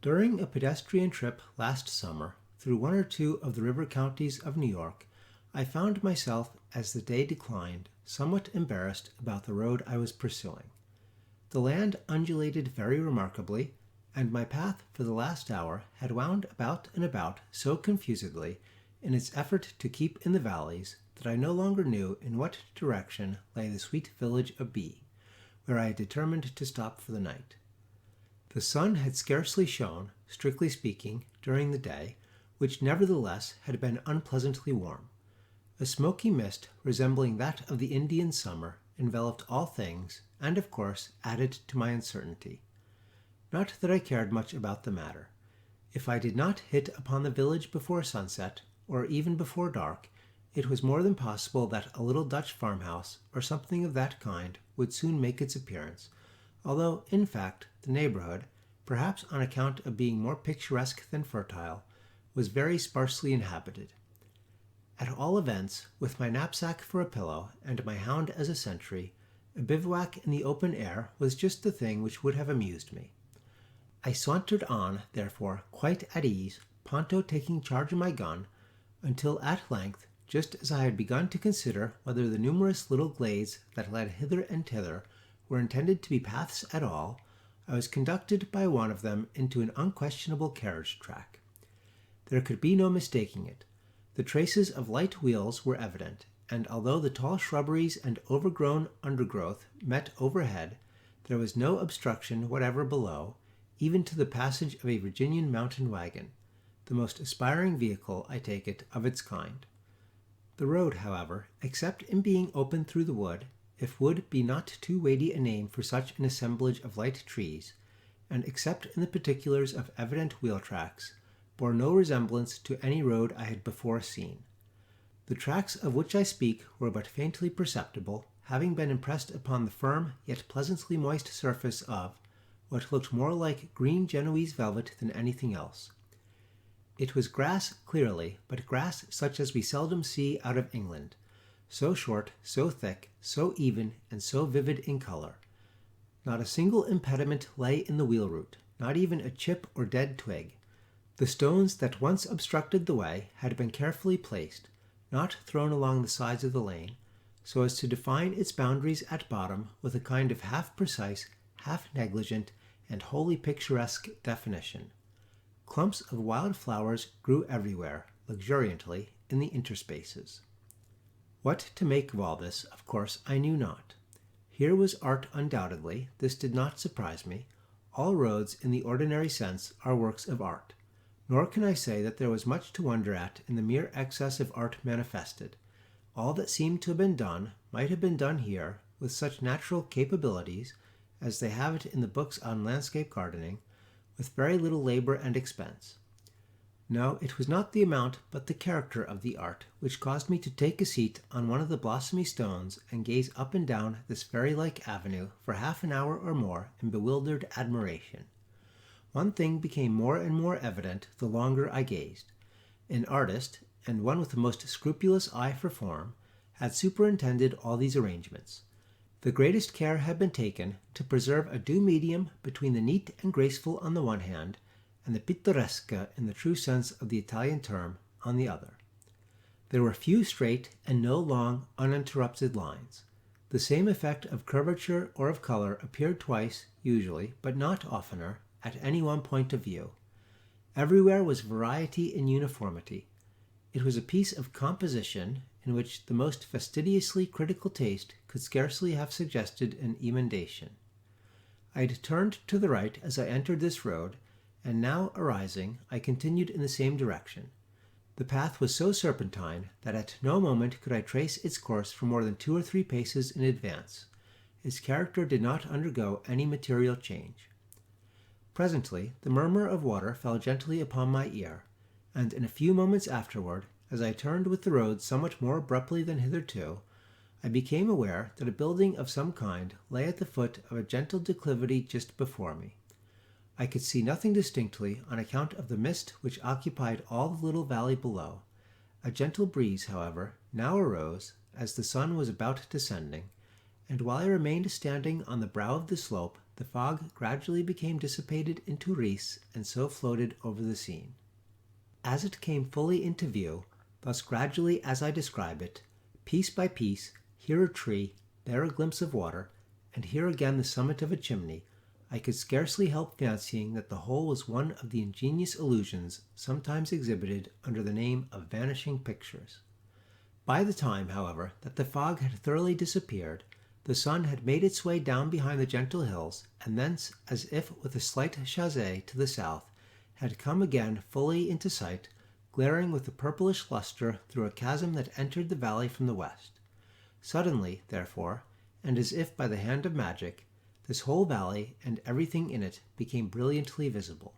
During a pedestrian trip last summer through one or two of the river counties of New York, I found myself, as the day declined, somewhat embarrassed about the road I was pursuing. The land undulated very remarkably, and my path for the last hour had wound about and about so confusedly in its effort to keep in the valleys that I no longer knew in what direction lay the sweet village of B, where I had determined to stop for the night. The sun had scarcely shone, strictly speaking, during the day, which nevertheless had been unpleasantly warm. A smoky mist resembling that of the Indian summer enveloped all things, and of course added to my uncertainty. Not that I cared much about the matter. If I did not hit upon the village before sunset, or even before dark, it was more than possible that a little Dutch farmhouse, or something of that kind, would soon make its appearance, although, in fact, the neighborhood, perhaps on account of being more picturesque than fertile, was very sparsely inhabited. At all events, with my knapsack for a pillow and my hound as a sentry, a bivouac in the open air was just the thing which would have amused me. I sauntered on, therefore, quite at ease, Ponto taking charge of my gun, until at length, just as I had begun to consider whether the numerous little glades that led hither and thither were intended to be paths at all, I was conducted by one of them into an unquestionable carriage track. There could be no mistaking it. The traces of light wheels were evident, and although the tall shrubberies and overgrown undergrowth met overhead, there was no obstruction whatever below, even to the passage of a Virginian mountain wagon, the most aspiring vehicle, I take it, of its kind. The road, however, except in being open through the wood, if wood be not too weighty a name for such an assemblage of light trees, and except in the particulars of evident wheel tracks, bore no resemblance to any road I had before seen. The tracks of which I speak were but faintly perceptible, having been impressed upon the firm yet pleasantly moist surface of what looked more like green Genoese velvet than anything else. It was grass clearly, but grass such as we seldom see out of England, so short, so thick, so even, and so vivid in color. Not a single impediment lay in the wheel route, not even a chip or dead twig. The stones that once obstructed the way had been carefully placed, not thrown along the sides of the lane, so as to define its boundaries at bottom with a kind of half-precise, half-negligent, and wholly picturesque definition. Clumps of wild flowers grew everywhere, luxuriantly, in the interspaces. What to make of all this, of course, I knew not. Here was art undoubtedly, this did not surprise me. All roads, in the ordinary sense, are works of art. Nor can I say that there was much to wonder at in the mere excess of art manifested. All that seemed to have been done might have been done here, with such natural capabilities, as they have it in the books on landscape gardening, with very little labor and expense. No, it was not the amount but the character of the art which caused me to take a seat on one of the blossomy stones and gaze up and down this fairy-like avenue for half an hour or more in bewildered admiration. One thing became more and more evident the longer I gazed. An artist, and one with the most scrupulous eye for form, had superintended all these arrangements. The greatest care had been taken to preserve a due medium between the neat and graceful on the one hand, and the pittoresque in the true sense of the Italian term on the other. There were few straight and no long, uninterrupted lines. The same effect of curvature or of color appeared twice, usually, but not oftener, at any one point of view. Everywhere was variety and uniformity. It was a piece of composition in which the most fastidiously critical taste could scarcely have suggested an emendation. I had turned to the right as I entered this road, and now, arising, I continued in the same direction. The path was so serpentine that at no moment could I trace its course for more than 2 or 3 paces in advance. Its character did not undergo any material change. Presently the murmur of water fell gently upon my ear, and in a few moments afterward, as I turned with the road somewhat more abruptly than hitherto, I became aware that a building of some kind lay at the foot of a gentle declivity just before me. I could see nothing distinctly on account of the mist which occupied all the little valley below. A gentle breeze, however, now arose as the sun was about descending, and while I remained standing on the brow of the slope, the fog gradually became dissipated into wreaths and so floated over the scene. As it came fully into view, thus gradually as I describe it, piece by piece, here a tree, there a glimpse of water, and here again the summit of a chimney, I could scarcely help fancying that the whole was one of the ingenious illusions sometimes exhibited under the name of vanishing pictures. By the time, however, that the fog had thoroughly disappeared, the sun had made its way down behind the gentle hills, and thence, as if with a slight chassé to the south, had come again fully into sight, glaring with a purplish luster through a chasm that entered the valley from the west. Suddenly, therefore, and as if by the hand of magic, this whole valley and everything in it became brilliantly visible.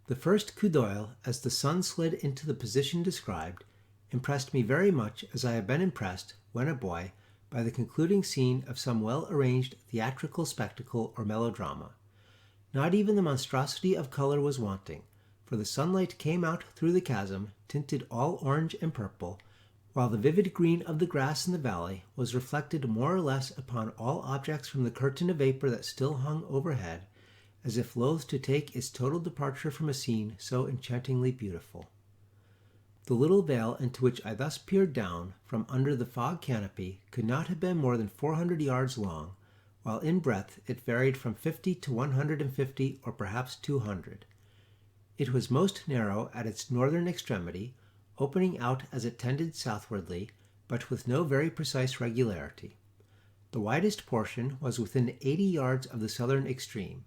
The first coup d'oeil, as the sun slid into the position described, impressed me very much as I have been impressed, when a boy, by the concluding scene of some well-arranged theatrical spectacle or melodrama. Not even the monstrosity of color was wanting, for the sunlight came out through the chasm, tinted all orange and purple, while the vivid green of the grass in the valley was reflected more or less upon all objects from the curtain of vapor that still hung overhead, as if loath to take its total departure from a scene so enchantingly beautiful. The little vale into which I thus peered down from under the fog canopy could not have been more than 400 yards long, while in breadth it varied from 50 to 150 or perhaps 200. It was most narrow at its northern extremity, opening out as it tended southwardly, but with no very precise regularity. The widest portion was within 80 yards of the southern extreme.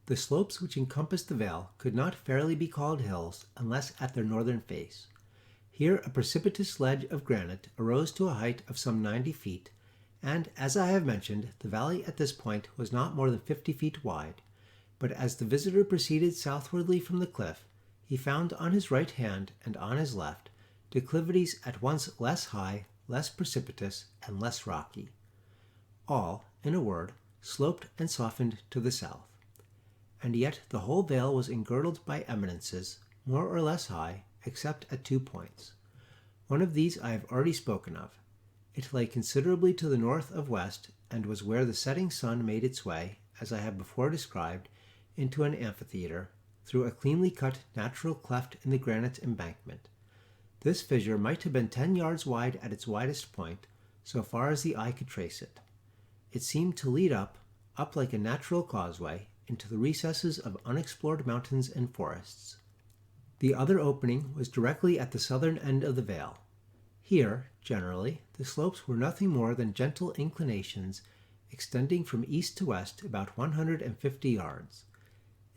The slopes which encompassed the vale could not fairly be called hills unless at their northern face. Here a precipitous ledge of granite arose to a height of some 90 feet, and, as I have mentioned, the valley at this point was not more than 50 feet wide, but as the visitor proceeded southwardly from the cliff, he found on his right hand and on his left declivities at once less high, less precipitous, and less rocky. All, in a word, sloped and softened to the south. And yet the whole vale was engirdled by eminences, more or less high, except at 2 points. One of these I have already spoken of. It lay considerably to the north of west, and was where the setting sun made its way, as I have before described, into an amphitheatre, through a cleanly cut natural cleft in the granite embankment. This fissure might have been 10 yards wide at its widest point, so far as the eye could trace it. It seemed to lead up like a natural causeway, into the recesses of unexplored mountains and forests. The other opening was directly at the southern end of the vale. Here, generally, the slopes were nothing more than gentle inclinations, extending from east to west about 150 yards.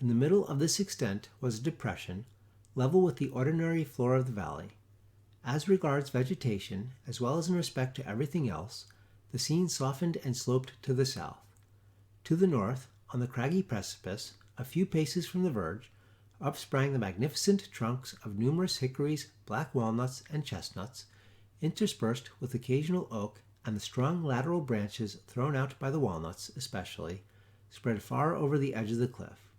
In the middle of this extent was a depression, level with the ordinary floor of the valley. As regards vegetation, as well as in respect to everything else, the scene softened and sloped to the south. To the north, on the craggy precipice, a few paces from the verge, upsprang the magnificent trunks of numerous hickories, black walnuts, and chestnuts, interspersed with occasional oak, and the strong lateral branches thrown out by the walnuts especially, spread far over the edge of the cliff.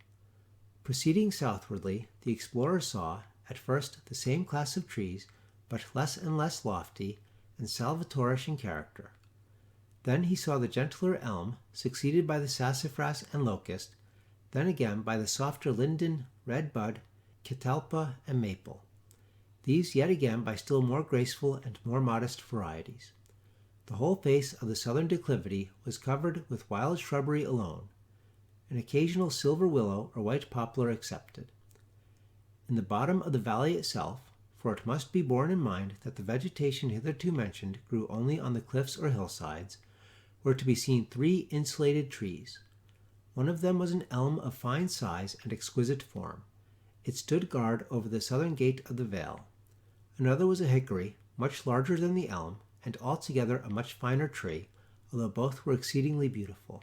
Proceeding southwardly, the explorer saw, at first, the same class of trees, but less and less lofty and salvatorish in character. Then he saw the gentler elm, succeeded by the sassafras and locust, then again by the softer linden, redbud, catalpa, and maple. These yet again by still more graceful and more modest varieties. The whole face of the southern declivity was covered with wild shrubbery alone, an occasional silver willow or white poplar excepted. In the bottom of the valley itself, for it must be borne in mind that the vegetation hitherto mentioned grew only on the cliffs or hillsides, were to be seen 3 insulated trees. One of them was an elm of fine size and exquisite form. It stood guard over the southern gate of the vale. Another was a hickory, much larger than the elm, and altogether a much finer tree, although both were exceedingly beautiful.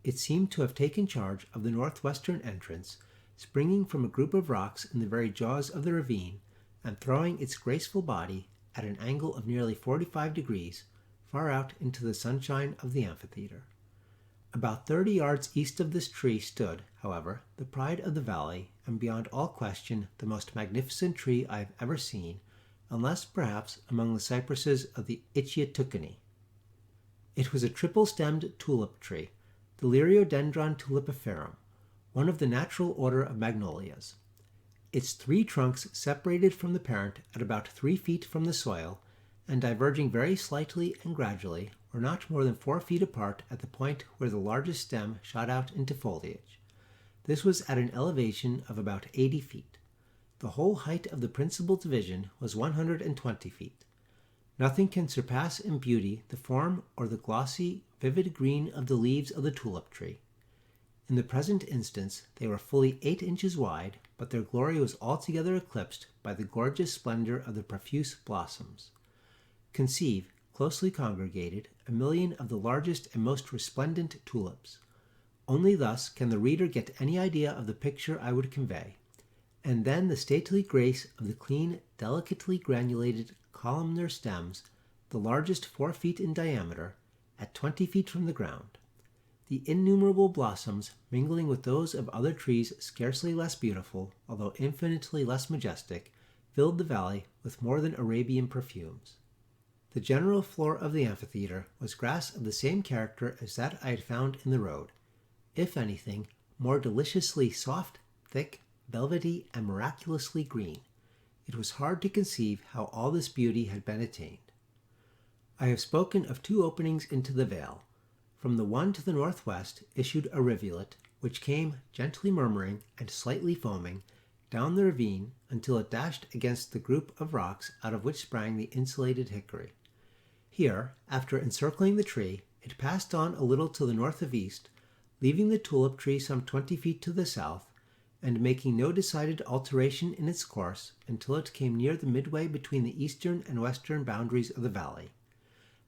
It seemed to have taken charge of the northwestern entrance, springing from a group of rocks in the very jaws of the ravine, and throwing its graceful body, at an angle of nearly 45 degrees, far out into the sunshine of the amphitheatre. About 30 yards east of this tree stood, however, the pride of the valley, and beyond all question the most magnificent tree I have ever seen, unless, perhaps, among the cypresses of the Itchiatuckanee. It was a triple-stemmed tulip tree, the Liriodendron tulipiferum, one of the natural order of magnolias. Its 3 trunks separated from the parent at about 3 feet from the soil, and diverging very slightly and gradually, were not more than 4 feet apart at the point where the largest stem shot out into foliage. This was at an elevation of about 80 feet. The whole height of the principal division was 120 feet. Nothing can surpass in beauty the form or the glossy, vivid green of the leaves of the tulip tree. In the present instance they were fully 8 inches wide, but their glory was altogether eclipsed by the gorgeous splendor of the profuse blossoms. Conceive, closely congregated, 1,000,000 of the largest and most resplendent tulips. Only thus can the reader get any idea of the picture I would convey. And then the stately grace of the clean, delicately granulated columnar stems, the largest 4 feet in diameter, at 20 feet from the ground. The innumerable blossoms, mingling with those of other trees scarcely less beautiful, although infinitely less majestic, filled the valley with more than Arabian perfumes. The general floor of the amphitheater was grass of the same character as that I had found in the road, if anything, more deliciously soft, thick, velvety, and miraculously green. It was hard to conceive how all this beauty had been attained. I have spoken of 2 openings into the vale. From the one to the northwest issued a rivulet, which came, gently murmuring and slightly foaming, down the ravine until it dashed against the group of rocks out of which sprang the insulated hickory. Here, after encircling the tree, it passed on a little to the north of east, leaving the tulip tree some 20 feet to the south, and making no decided alteration in its course until it came near the midway between the eastern and western boundaries of the valley.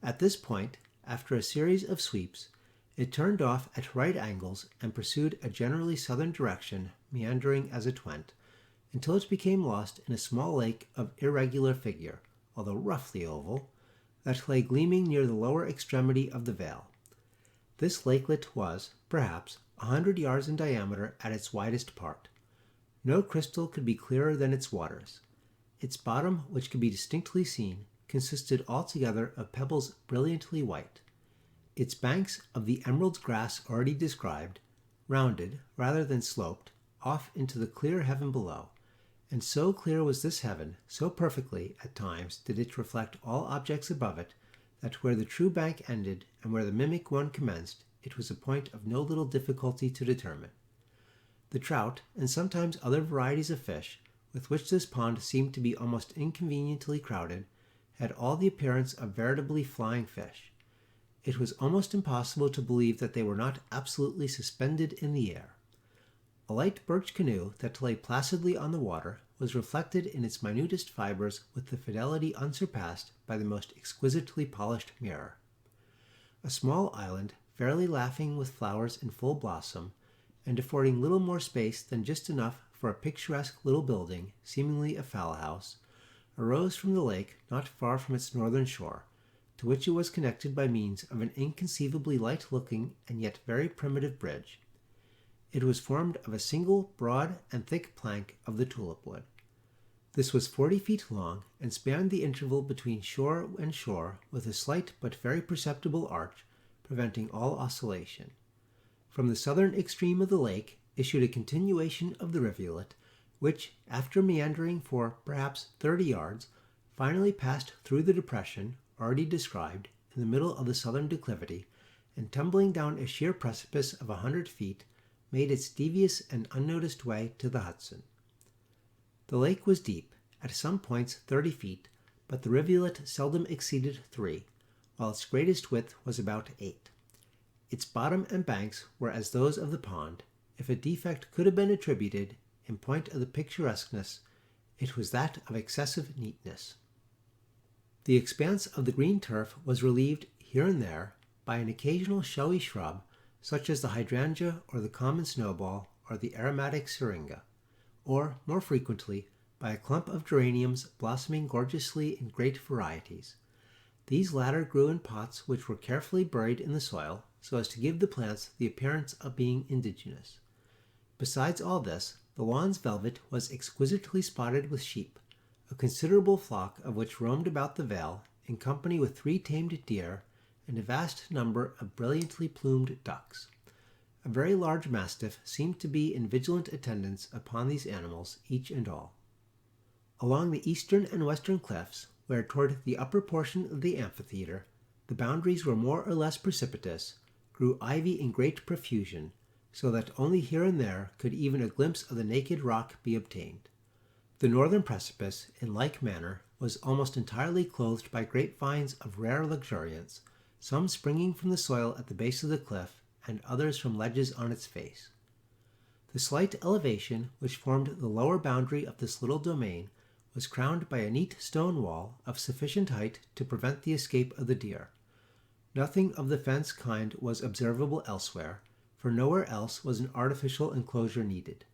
At this point, after a series of sweeps, it turned off at right angles and pursued a generally southern direction, meandering as it went, until it became lost in a small lake of irregular figure, although roughly oval, that lay gleaming near the lower extremity of the vale. This lakelet was, perhaps, 100 yards in diameter at its widest part. No crystal could be clearer than its waters. Its bottom, which could be distinctly seen, consisted altogether of pebbles brilliantly white. Its banks of the emerald grass already described, rounded, rather than sloped, off into the clear heaven below, and so clear was this heaven, so perfectly, at times, did it reflect all objects above it, that where the true bank ended and where the mimic one commenced, it was a point of no little difficulty to determine. The trout, and sometimes other varieties of fish, with which this pond seemed to be almost inconveniently crowded, had all the appearance of veritably flying fish. It was almost impossible to believe that they were not absolutely suspended in the air. A light birch canoe that lay placidly on the water was reflected in its minutest fibers with the fidelity unsurpassed by the most exquisitely polished mirror. A small island, fairly laughing with flowers in full blossom, and affording little more space than just enough for a picturesque little building, seemingly a fowl house, arose from the lake not far from its northern shore, to which it was connected by means of an inconceivably light-looking and yet very primitive bridge. It was formed of a single broad and thick plank of the tulip wood. This was 40 feet long, and spanned the interval between shore and shore with a slight but very perceptible arch, preventing all oscillation. From the southern extreme of the lake issued a continuation of the rivulet, which, after meandering for perhaps 30 yards, finally passed through the depression already described in the middle of the southern declivity, and tumbling down a sheer precipice of 100 feet, made its devious and unnoticed way to the Hudson. The lake was deep, at some points 30 feet, but the rivulet seldom exceeded 3, while its greatest width was about 8. Its bottom and banks were as those of the pond. If a defect could have been attributed, in point of the picturesqueness, it was that of excessive neatness. The expanse of the green turf was relieved here and there by an occasional showy shrub, such as the hydrangea or the common snowball or the aromatic syringa, or, more frequently, by a clump of geraniums blossoming gorgeously in great varieties. These latter grew in pots which were carefully buried in the soil, so as to give the plants the appearance of being indigenous. Besides all this, the lawn's velvet was exquisitely spotted with sheep, a considerable flock of which roamed about the vale in company with 3 tamed deer and a vast number of brilliantly plumed ducks. A very large mastiff seemed to be in vigilant attendance upon these animals, each and all. Along the eastern and western cliffs, where toward the upper portion of the amphitheater the boundaries were more or less precipitous, grew ivy in great profusion, so that only here and there could even a glimpse of the naked rock be obtained. The northern precipice, in like manner, was almost entirely clothed by grapevines of rare luxuriance, some springing from the soil at the base of the cliff, and others from ledges on its face. The slight elevation which formed the lower boundary of this little domain was crowned by a neat stone wall of sufficient height to prevent the escape of the deer. Nothing of the fence kind was observable elsewhere, for nowhere else was an artificial enclosure needed.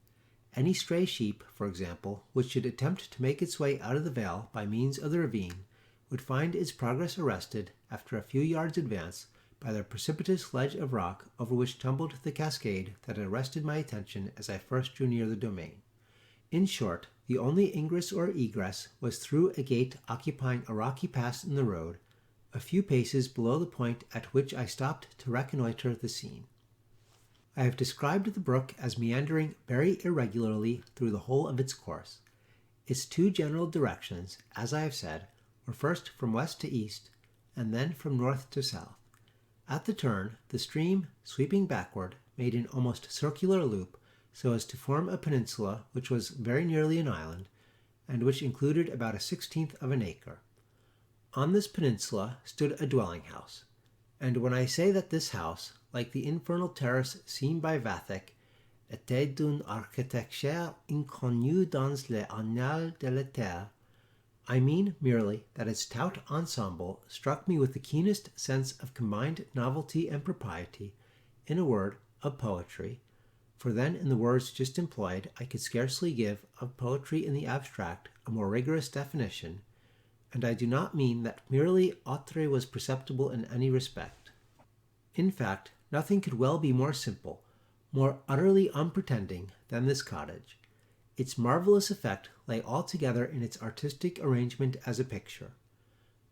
Any stray sheep, for example, which should attempt to make its way out of the vale by means of the ravine, would find its progress arrested after a few yards' advance by the precipitous ledge of rock over which tumbled the cascade that had arrested my attention as I first drew near the domain. In short, the only ingress or egress was through a gate occupying a rocky pass in the road, a few paces below the point at which I stopped to reconnoitre the scene. I have described the brook as meandering very irregularly through the whole of its course. Its two general directions, as I have said, were first from west to east, and then from north to south. At the turn, the stream, sweeping backward, made an almost circular loop, so as to form a peninsula which was very nearly an island, and which included about 1/16 of an acre. On this peninsula stood a dwelling house, and when I say that this house, like the infernal terrace seen by Vathek, etait d'une architecture inconnue dans les annales de la terre, I mean merely that its tout ensemble struck me with the keenest sense of combined novelty and propriety, in a word, of poetry, for then in the words just employed I could scarcely give of poetry in the abstract a more rigorous definition, and I do not mean that merely autre was perceptible in any respect. In fact, nothing could well be more simple, more utterly unpretending than this cottage. Its marvelous effect lay altogether in its artistic arrangement as a picture.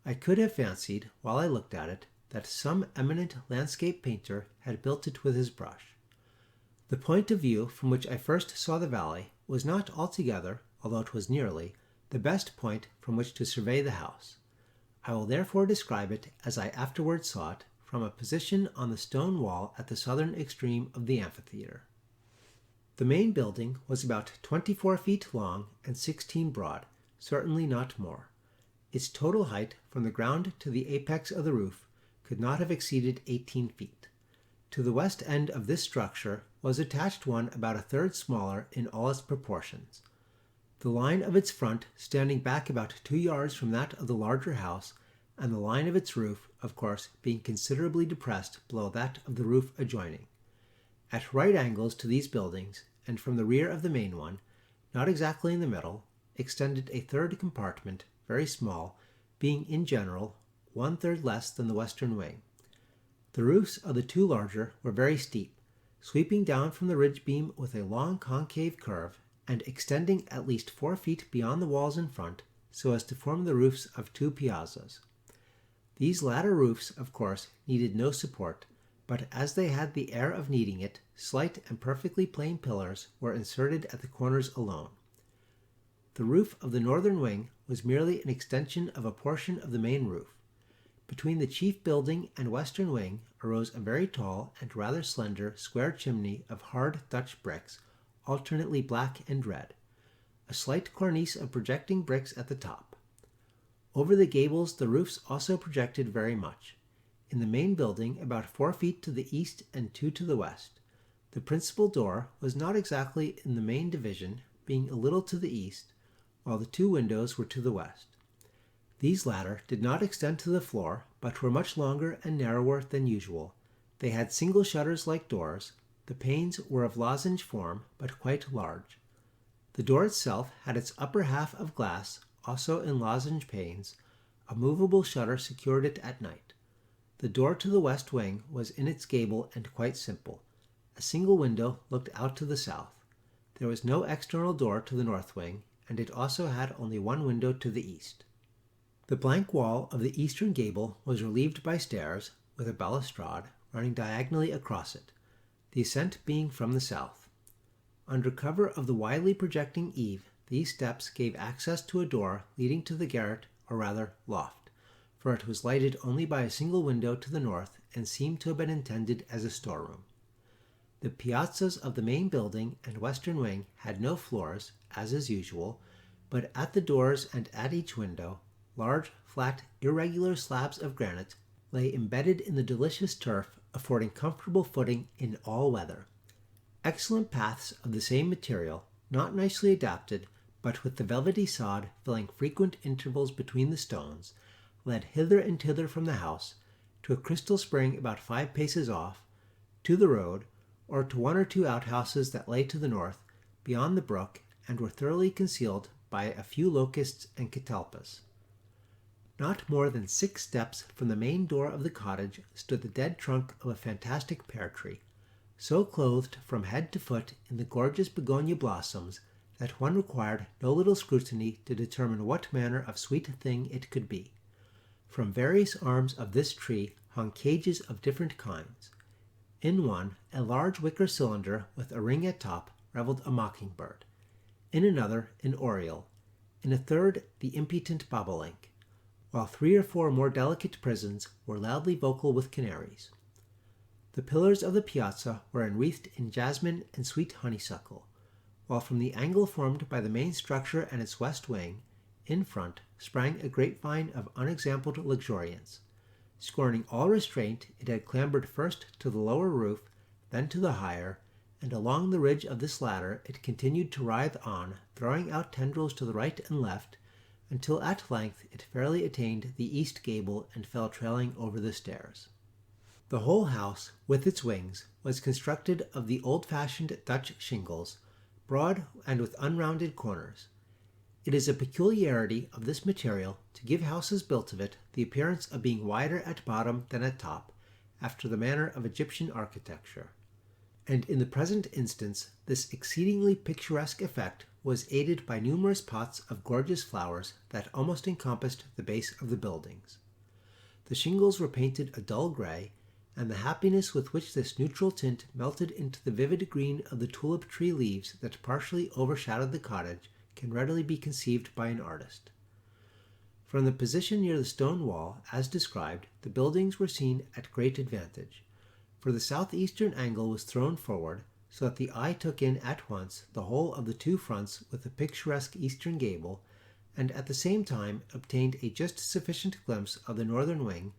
I could have fancied, while I looked at it, that some eminent landscape painter had built it with his brush. The point of view from which I first saw the valley was not altogether, although it was nearly, the best point from which to survey the house. I will therefore describe it as I afterwards saw it, from a position on the stone wall at the southern extreme of the amphitheater. The main building was about 24 feet long and 16 broad, certainly not more. Its total height from the ground to the apex of the roof could not have exceeded 18 feet. To the west end of this structure was attached one about a third smaller in all its proportions. The line of its front standing back about 2 yards from that of the larger house, and the line of its roof, of course, being considerably depressed below that of the roof adjoining. At right angles to these buildings, and from the rear of the main one, not exactly in the middle, extended a third compartment, very small, being in general 1/3 less than the western wing. The roofs of the two larger were very steep, sweeping down from the ridge beam with a long concave curve, and extending at least 4 feet beyond the walls in front, so as to form the roofs of two piazzas. These latter roofs, of course, needed no support, but as they had the air of needing it, slight and perfectly plain pillars were inserted at the corners alone. The roof of the northern wing was merely an extension of a portion of the main roof. Between the chief building and western wing arose a very tall and rather slender square chimney of hard Dutch bricks, alternately black and red, a slight cornice of projecting bricks at the top. Over the gables the roofs also projected very much. In the main building, about 4 feet to the east and 2 to the west. The principal door was not exactly in the main division, being a little to the east, while the two windows were to the west. These latter did not extend to the floor, but were much longer and narrower than usual. They had single shutters like doors. The panes were of lozenge form, but quite large. The door itself had its upper half of glass, also in lozenge panes. A movable shutter secured it at night. The door to the west wing was in its gable and quite simple. A single window looked out to the south. There was no external door to the north wing, and it also had only one window to the east. The blank wall of the eastern gable was relieved by stairs, with a balustrade, running diagonally across it. the ascent being from the south. Under cover of the widely projecting eave, these steps gave access to a door leading to the garret, or rather loft, for it was lighted only by a single window to the north and seemed to have been intended as a storeroom. The piazzas of the main building and western wing had no floors, as is usual, but at the doors and at each window, large, flat, irregular slabs of granite lay embedded in the delicious turf, affording comfortable footing in all weather. Excellent paths of the same material, not nicely adapted, but with the velvety sod filling frequent intervals between the stones, led hither and thither from the house, to a crystal spring about 5 paces off, to the road, or to 1 or 2 outhouses that lay to the north, beyond the brook, and were thoroughly concealed by a few locusts and catalpas. Not more than 6 steps from the main door of the cottage stood the dead trunk of a fantastic pear tree, so clothed from head to foot in the gorgeous begonia blossoms that one required no little scrutiny to determine what manner of sweet thing it could be. From various arms of this tree hung cages of different kinds. In one, a large wicker cylinder with a ring at top reveled a mockingbird. In another, an oriole. In a third, the impudent bobolink, while 3 or 4 more delicate prisons were loudly vocal with canaries. The pillars of the piazza were enwreathed in jasmine and sweet honeysuckle, while from the angle formed by the main structure and its west wing, in front, sprang a grapevine of unexampled luxuriance. Scorning all restraint, it had clambered first to the lower roof, then to the higher, and along the ridge of this latter it continued to writhe on, throwing out tendrils to the right and left, until at length it fairly attained the east gable and fell trailing over the stairs. The whole house, with its wings, was constructed of the old-fashioned Dutch shingles, broad and with unrounded corners. It is a peculiarity of this material to give houses built of it the appearance of being wider at bottom than at top, after the manner of Egyptian architecture. And in the present instance, this exceedingly picturesque effect was aided by numerous pots of gorgeous flowers that almost encompassed the base of the buildings. The shingles were painted a dull gray, and the happiness with which this neutral tint melted into the vivid green of the tulip tree leaves that partially overshadowed the cottage can readily be conceived by an artist. From the position near the stone wall, as described, the buildings were seen at great advantage, for the southeastern angle was thrown forward, so that the eye took in at once the whole of the 2 fronts with the picturesque eastern gable, and at the same time obtained a just sufficient glimpse of the northern wing,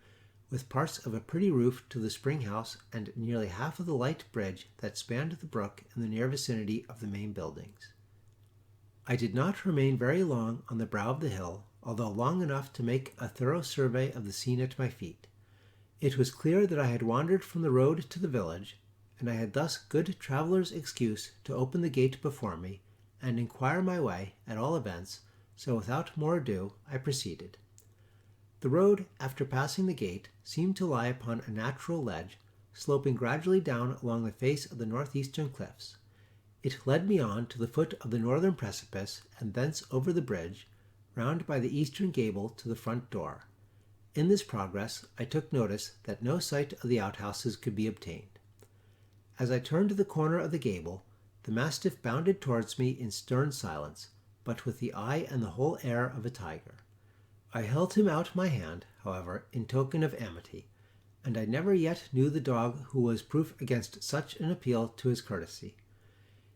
with parts of a pretty roof to the spring house and nearly half of the light bridge that spanned the brook in the near vicinity of the main buildings. I did not remain very long on the brow of the hill, although long enough to make a thorough survey of the scene at my feet. It was clear that I had wandered from the road to the village, and I had thus good traveller's excuse to open the gate before me, and inquire my way, at all events, so without more ado I proceeded. The road, after passing the gate, seemed to lie upon a natural ledge, sloping gradually down along the face of the northeastern cliffs. It led me on to the foot of the northern precipice, and thence over the bridge, round by the eastern gable to the front door. In this progress I took notice that no sight of the outhouses could be obtained. As I turned the corner of the gable, the mastiff bounded towards me in stern silence, but with the eye and the whole air of a tiger. I held him out my hand, however, in token of amity, and I never yet knew the dog who was proof against such an appeal to his courtesy.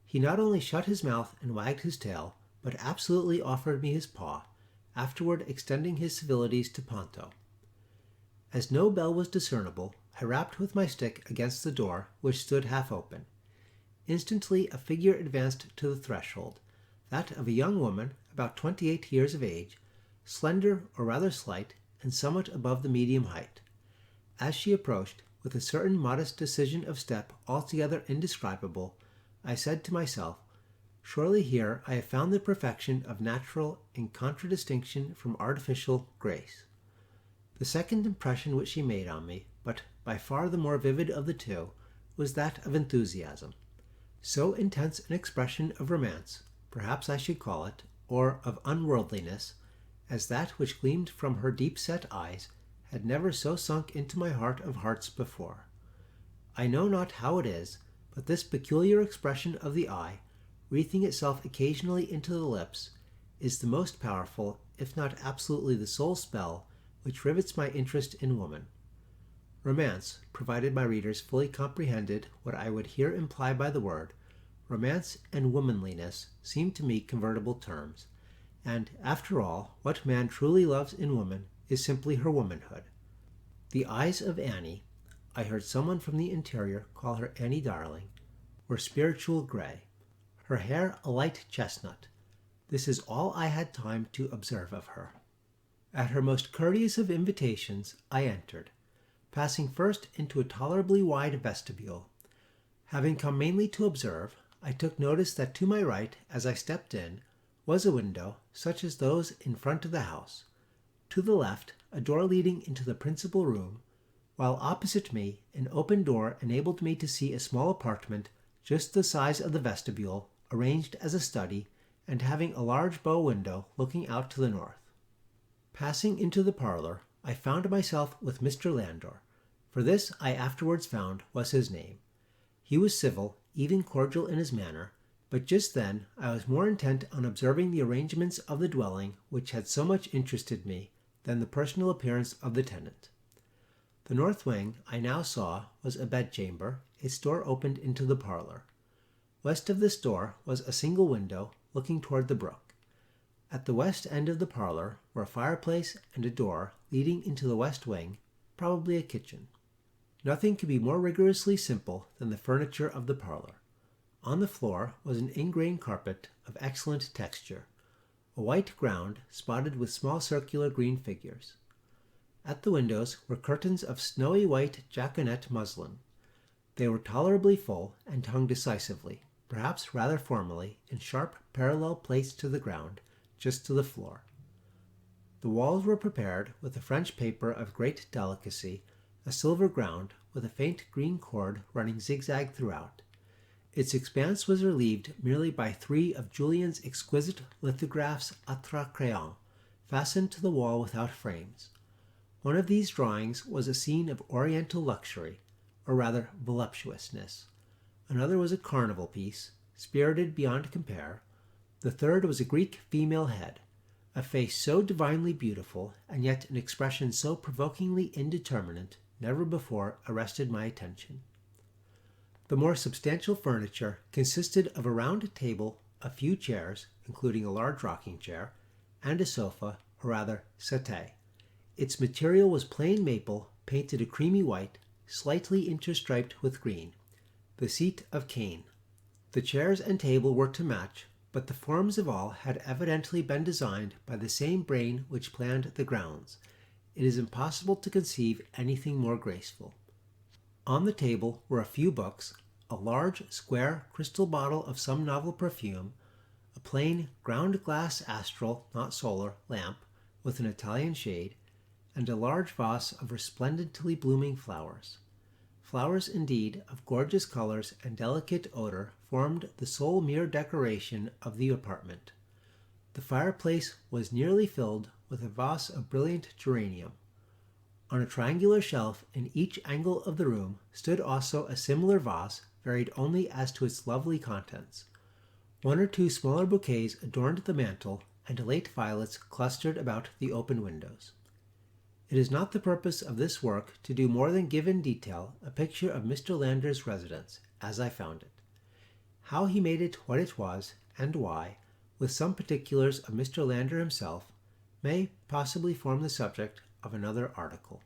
He not only shut his mouth and wagged his tail, but absolutely offered me his paw, afterward extending his civilities to Ponto. As no bell was discernible, I rapped with my stick against the door, which stood half open. Instantly a figure advanced to the threshold, that of a young woman about 28 years of age, slender or rather slight, and somewhat above the medium height. As she approached, with a certain modest decision of step altogether indescribable, I said to myself, surely here I have found the perfection of natural in contradistinction from artificial grace. The second impression which she made on me, but by far the more vivid of the two, was that of enthusiasm. So intense an expression of romance, perhaps I should call it, or of unworldliness, as that which gleamed from her deep-set eyes, had never so sunk into my heart of hearts before. I know not how it is, but this peculiar expression of the eye, wreathing itself occasionally into the lips, is the most powerful, if not absolutely the sole spell, which rivets my interest in woman. Romance, provided my readers fully comprehended what I would here imply by the word, romance and womanliness seem to me convertible terms, and, after all, what man truly loves in woman is simply her womanhood. The eyes of Annie, I heard someone from the interior call her Annie Darling, were spiritual gray, her hair a light chestnut. This is all I had time to observe of her. At her most courteous of invitations I entered, passing first into a tolerably wide vestibule. Having come mainly to observe, I took notice that to my right, as I stepped in, was a window such as those in front of the house. To the left, a door leading into the principal room, while opposite me an open door enabled me to see a small apartment just the size of the vestibule, arranged as a study, and having a large bow window looking out to the north. Passing into the parlor, I found myself with Mr. Landor, for this I afterwards found was his name. He was civil, even cordial in his manner, but just then I was more intent on observing the arrangements of the dwelling which had so much interested me than the personal appearance of the tenant. The north wing, I now saw, was a bedchamber, its door opened into the parlor. West of this door was a single window looking toward the brook. At the west end of the parlor were a fireplace and a door leading into the west wing, probably a kitchen. Nothing could be more rigorously simple than the furniture of the parlor. On the floor was an ingrain carpet of excellent texture, a white ground spotted with small circular green figures. At the windows were curtains of snowy white jaconet muslin. They were tolerably full and hung decisively, perhaps rather formally, in sharp parallel plates to the ground, just to the floor. The walls were prepared with a French paper of great delicacy, a silver ground with a faint green cord running zigzag throughout. Its expanse was relieved merely by 3 of Julien's exquisite lithographs à trait crayon, fastened to the wall without frames. One of these drawings was a scene of oriental luxury, or rather voluptuousness. Another was a carnival piece, spirited beyond compare. The third was a Greek female head, a face so divinely beautiful, and yet an expression so provokingly indeterminate, never before arrested my attention. The more substantial furniture consisted of a round table, a few chairs, including a large rocking chair, and a sofa, or rather settee. Its material was plain maple, painted a creamy white, slightly interstriped with green, the seat of cane. The chairs and table were to match, but the forms of all had evidently been designed by the same brain which planned the grounds. It is impossible to conceive anything more graceful. On the table were a few books, a large square crystal bottle of some novel perfume, a plain ground-glass astral, not solar, lamp with an Italian shade, and a large vase of resplendently blooming flowers. Flowers, indeed, of gorgeous colors and delicate odor formed the sole mere decoration of the apartment. The fireplace was nearly filled with a vase of brilliant geranium. On a triangular shelf in each angle of the room stood also a similar vase, varied only as to its lovely contents. 1 or 2 smaller bouquets adorned the mantel, and late violets clustered about the open windows. It is not the purpose of this work to do more than give in detail a picture of Mr. Landor's residence, as I found it. How he made it what it was, and why, with some particulars of Mr. Landor himself, may possibly form the subject of another article.